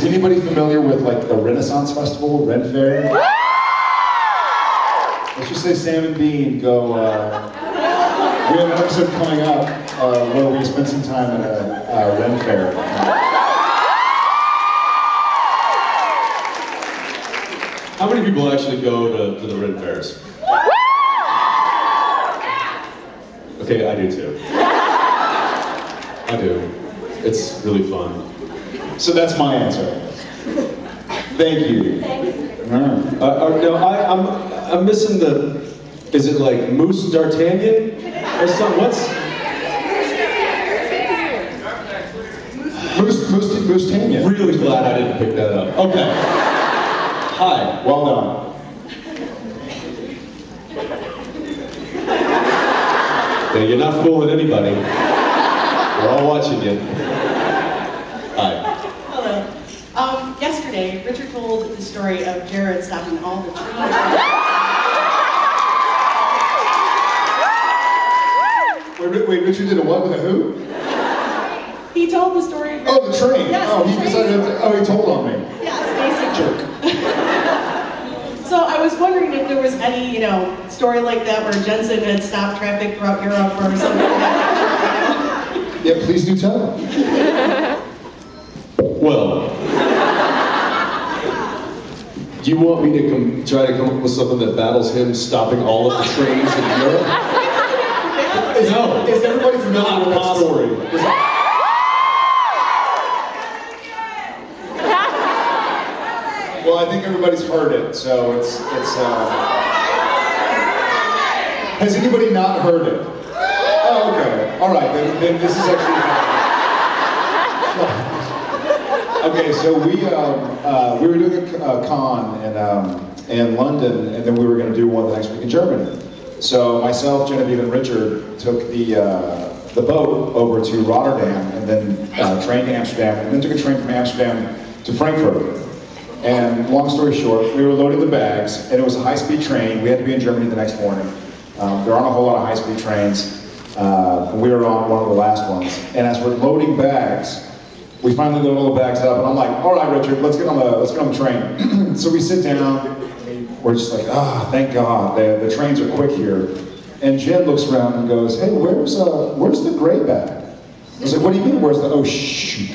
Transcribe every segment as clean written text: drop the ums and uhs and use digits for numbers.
Is anybody familiar with like the Renaissance Festival, Ren Fair? Let's just say Sam and Bean go, we have an episode coming up where we spend some time at a Ren Fair. How many people actually go to the Ren Fairs? Okay, I do too. I do. It's really fun. So that's my answer. Thank you. No, I'm missing the. Is it like Moose D'Artagnan or something? What's Moose Tanya? Really glad I didn't pick that up. Okay. Hi. Well done. Yeah, you're not fooling anybody. We're all watching you. Hi. Hello. Yesterday, Richard told the story of Jared stopping all the trees. Wait, Richard did a what with a who? He told the story. Oh, the train. Yes, oh, the he train. decided. He told on me. Yes, basically. Jerk. So I was wondering if there was any, story like that where Jensen had stopped traffic throughout Europe or something like that. Yeah, please do tell. Well, do you want me to try to come up with something that battles him stopping all of the trains in Europe? No. Is everybody familiar with that story? Well, I think everybody's heard it, so it's Has anybody not heard it? Oh, okay. All right, then this is actually... Okay, so we were doing a con in London, and then we were going to do one the next week in Germany. So myself, Genevieve, and Richard took the boat over to Rotterdam, and then train to Amsterdam, and then took a train from Amsterdam to Frankfurt. And long story short, we were loading the bags, and it was a high-speed train. We had to be in Germany the next morning. There aren't a whole lot of high-speed trains. We were on one of the last ones. And as we're loading bags, we finally load all the bags up, and I'm like, all right, Richard, let's get on the train. So we sit down. We're just like, thank God, the trains are quick here. And Jen looks around and goes, hey, where's the gray bag? I was like, what do you mean, where's the, oh, shoot.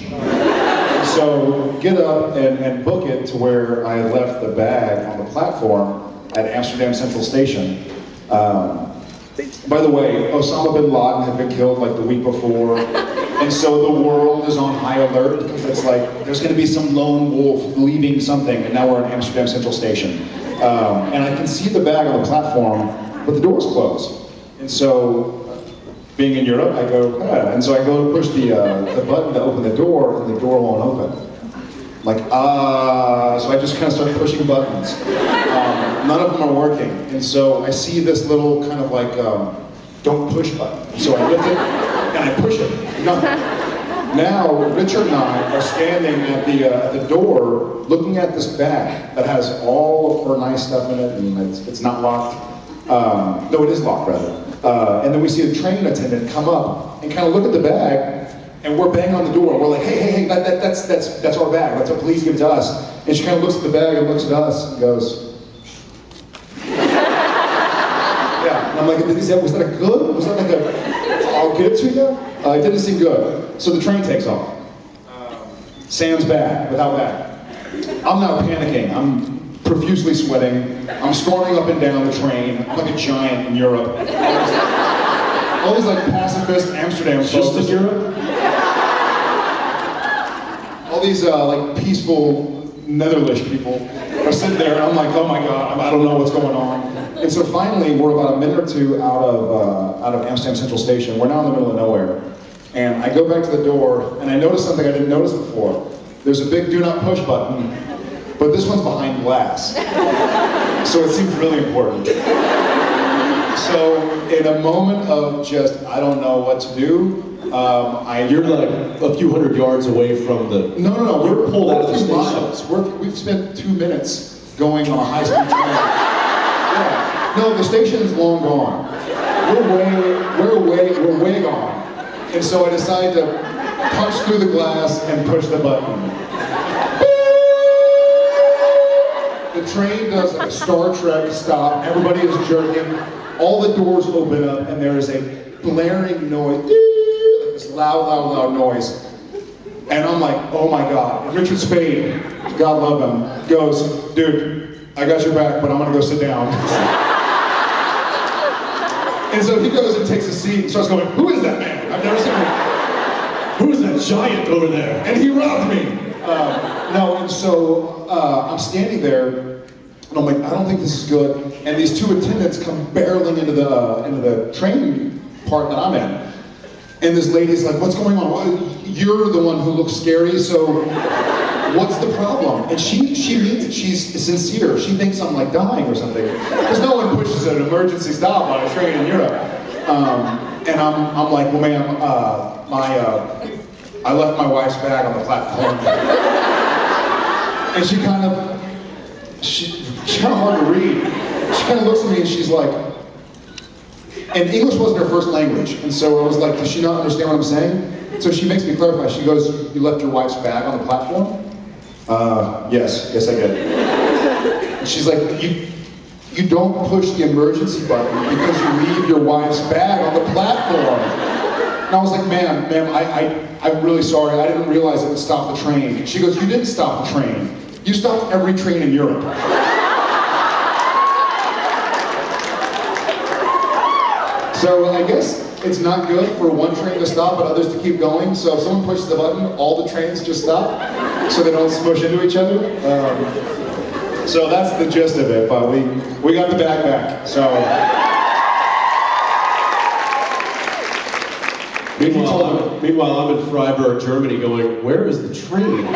So get up and book it to where I had left the bag on the platform at Amsterdam Central Station. By the way, Osama bin Laden had been killed like the week before, and so the world is on high alert because it's like there's going to be some lone wolf leaving something, and now we're at Amsterdam Central Station. And I can see the bag on the platform, but the door's closed. And so, being in Europe, I go, and so I go to push the button to open the door, and the door won't open. I'm like, so I just kind of start pushing buttons. None of them are working. And so I see this little kind of like, don't push button. So I lift it, and I push it. Nothing. Now, Richard and I are standing at the door, looking at this bag that has all of her nice stuff in it, and it's not locked. No, it is locked, rather. And then we see a train attendant come up and kind of look at the bag, and we're banging on the door. We're like, hey, that's our bag. Let's please give it to us. And she kind of looks at the bag and looks at us and goes, yeah. And I'm like, was that a good? Was that like a, I'll give it to you? It didn't seem good. So the train takes off. Sam's bag, without bag. I'm now panicking. I'm profusely sweating. I'm storming up and down the train. I'm like a giant in Europe. All these like pacifist Amsterdam folks. Just in Europe? All these like peaceful Netherlands people are sitting there, and I'm like, oh my God, I don't know what's going on. And so finally, we're about a minute or two out of Amsterdam Central Station. We're now in the middle of nowhere. And I go back to the door, and I notice something I didn't notice before. There's a big do not push button, but this one's behind glass. So it seems really important. So in a moment of just, I don't know what to do, You're like a few hundred yards away from the... No, we're pulled out of the station. Miles. We've spent 2 minutes going on a high-speed train. Yeah. No, the station is long gone. We're way gone. And so I decided to punch through the glass and push the button. train does like a Star Trek stop, everybody is jerking, all the doors open up, and there is a blaring noise, like this loud noise. And I'm like, oh my God. And Richard Spade, God love him, goes, dude, I got your back, but I'm gonna go sit down. And so he goes and takes a seat and starts going, who is that man? I've never seen him. Who's that giant over there? And he robbed me. And so I'm standing there, and I'm like, I don't think this is good. And these two attendants come barreling into the train part that I'm in. And this lady's like, what's going on? Well, you're the one who looks scary, so what's the problem? And she means it. She's sincere. She thinks I'm like dying or something. Because no one pushes an emergency stop on a train in Europe. And I'm like, well, ma'am, I left my wife's bag on the platform. And she's kind of hard to read. She kind of looks at me and she's like, and English wasn't her first language. And so I was like, does she not understand what I'm saying? So she makes me clarify. She goes, you left your wife's bag on the platform? Yes I did. And she's like, you don't push the emergency button because you leave your wife's bag on the platform. And I was like, ma'am, I'm really sorry. I didn't realize it would stop the train. She goes, you didn't stop the train. You stopped every train in Europe. So I guess it's not good for one train to stop but others to keep going. So if someone pushes the button, all the trains just stop so they don't smush into each other. So that's the gist of it, but we got the bag back. So meanwhile, I'm in Freiburg, Germany, going, where is the train?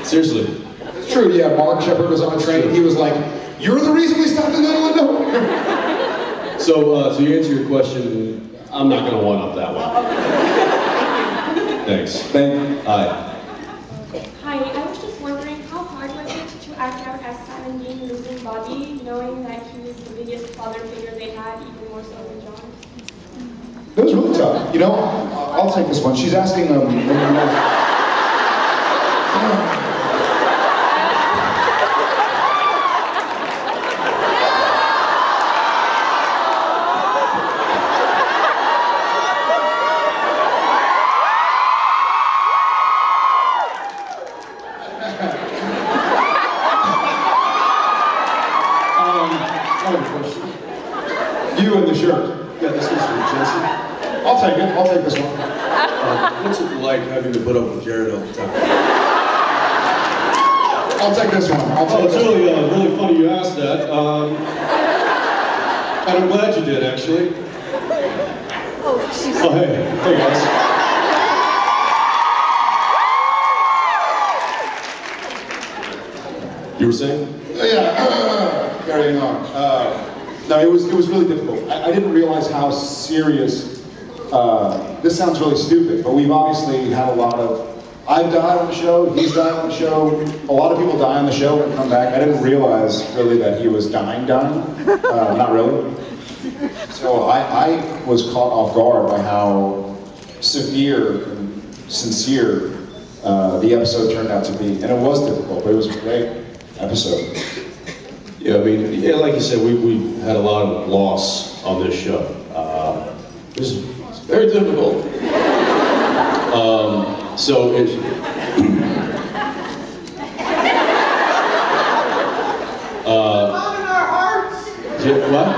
Seriously. It's true, yeah. Mark Shepard was on a train. He was like, you're the reason we stopped in the middle of nowhere. So to answer your question, I'm not going to one-up that one. Thanks. Hi. Hi, I was just wondering how hard was it to act out as Simon Bean losing Bobby, knowing that he was the biggest father figure they had, even more so than John? It was really tough. You know, I'll take this one. She's asking you in the shirt. Yeah, this one's from Jensen. I'll take it. I'll take this one. What's it like having to put up with Jared all the time? I'll take this one. It's really funny you asked that. And I'm glad you did, actually. Oh, hey guys. You were saying? Yeah, carrying on. No, it was really difficult. I didn't realize how serious, this sounds really stupid, but we've obviously had a lot of, I've died on the show, he's died on the show, a lot of people die on the show and come back. I didn't realize really that he was dying, not really. So I was caught off guard by how severe and sincere the episode turned out to be. And it was difficult, but it was a great episode. Yeah, I mean, like you said, we had a lot of loss on this show. It was very difficult. So it's... Mom in our hearts! What?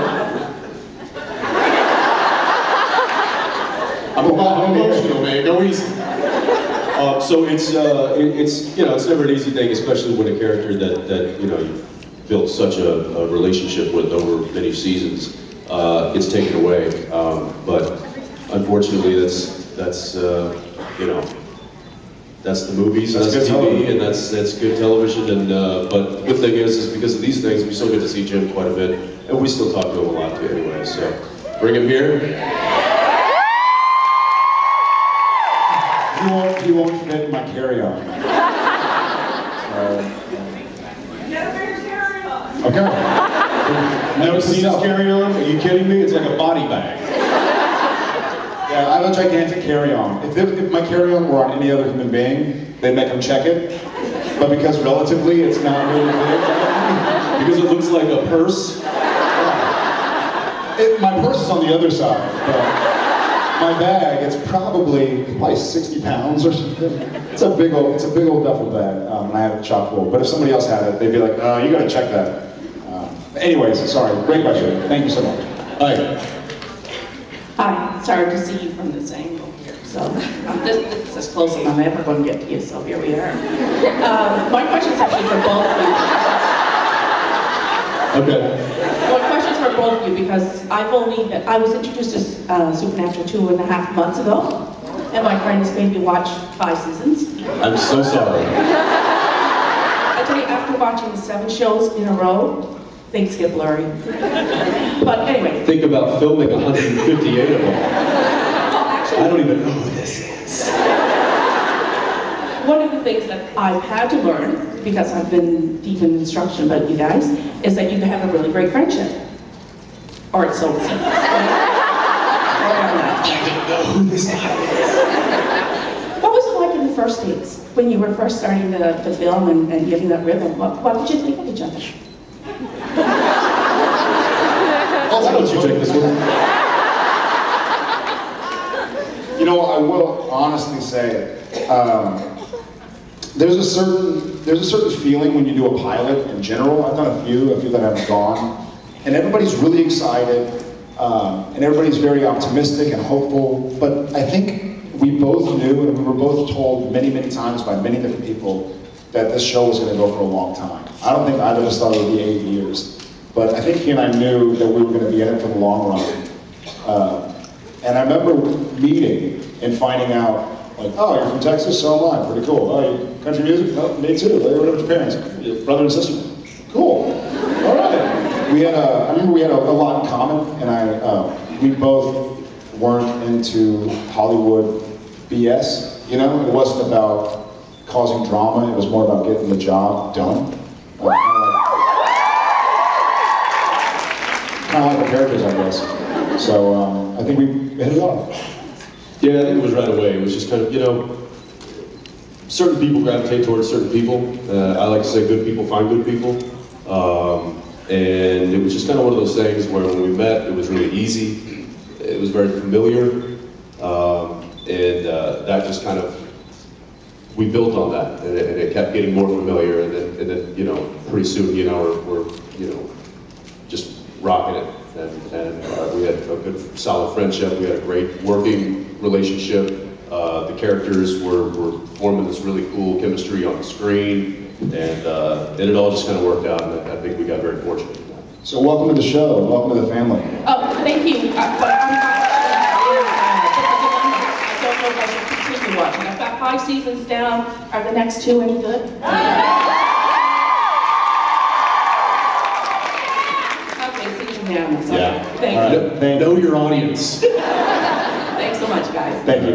I'm emotional, man. Go easy. So it's you know, it's never an easy thing, especially when a character that you know you built such a relationship with over many seasons gets taken away. But unfortunately, that's you know, that's the movies, that's TV, and that's good television. And but the good thing is because of these things, we still get to see Jim quite a bit, and we still talk to him a lot too, anyway. So bring him here. He won't fit in my carry-on. Okay. Never seen his carry-on? Are you kidding me? It's like a body bag. Yeah, I have a gigantic carry-on. If my carry-on were on any other human being, they'd make them check it. But because relatively it's not really big, Because it looks like a purse. my purse is on the other side. But my bag, it's probably 60 pounds or something. It's a big old duffel bag, and I have it chock full. But if somebody else had it, they'd be like, "Oh, you gotta check that." Anyways, sorry, great question. Thank you so much. Hi. Hi, sorry to see you from this angle here. So this is as close as I'm ever going to get to you, so here we are. My question is actually for both of you. Okay. My question is for both of you because I was introduced to Supernatural 2.5 months ago, and my friend has made me watch 5 seasons. I'm so sorry. I tell you, after watching 7 shows in a row, things get blurry. But anyway. Think about filming 158 of them. Well, actually, I don't even know who this is. one of the things that I've had to learn, because I've been deep in instruction about you guys, is that you can have a really great friendship. Or it's so seems. I don't even know who this guy is. What was it like in the first days, when you were first starting to film and getting that rhythm? What did you think of each other? Why don't you take this one? You know, I will honestly say, there's a certain feeling when you do a pilot in general. I've done a few that haven't gone, and everybody's really excited, and everybody's very optimistic and hopeful. But I think we both knew, and we were both told many, many times by many different people that this show was going to go for a long time. I don't think either of us thought it would be 8 years. But I think he and I knew that we were going to be in it for the long run. And I remember meeting and finding out, like, oh, you're from Texas? So am I. Pretty cool. Oh, you country music? No, me too. What about your parents? Your brother and sister? Cool. All right. I remember we had a lot in common, and we both weren't into Hollywood BS. You know, it wasn't about causing drama. It was more about getting the job done. Kind of like the characters, I guess. So I think we hit it off. Yeah, I think it was right away. It was just kind of, certain people gravitate towards certain people. I like to say good people find good people. And it was just kind of one of those things where when we met, it was really easy. It was very familiar. And that just kind of, we built on that. And it kept getting more familiar. And then pretty soon, we're just rocking it, and we had a good, solid friendship. We had a great working relationship. The characters were forming this really cool chemistry on the screen, and it all just kind of worked out. And I think we got very fortunate. So welcome to the show, and welcome to the family. Oh, thank you. But I don't know if I should continue watching. I've got 5 seasons down. Are the next 2 any good? Yeah. Yeah. Thank you. Know your audience. Thanks so much, guys. Thank you.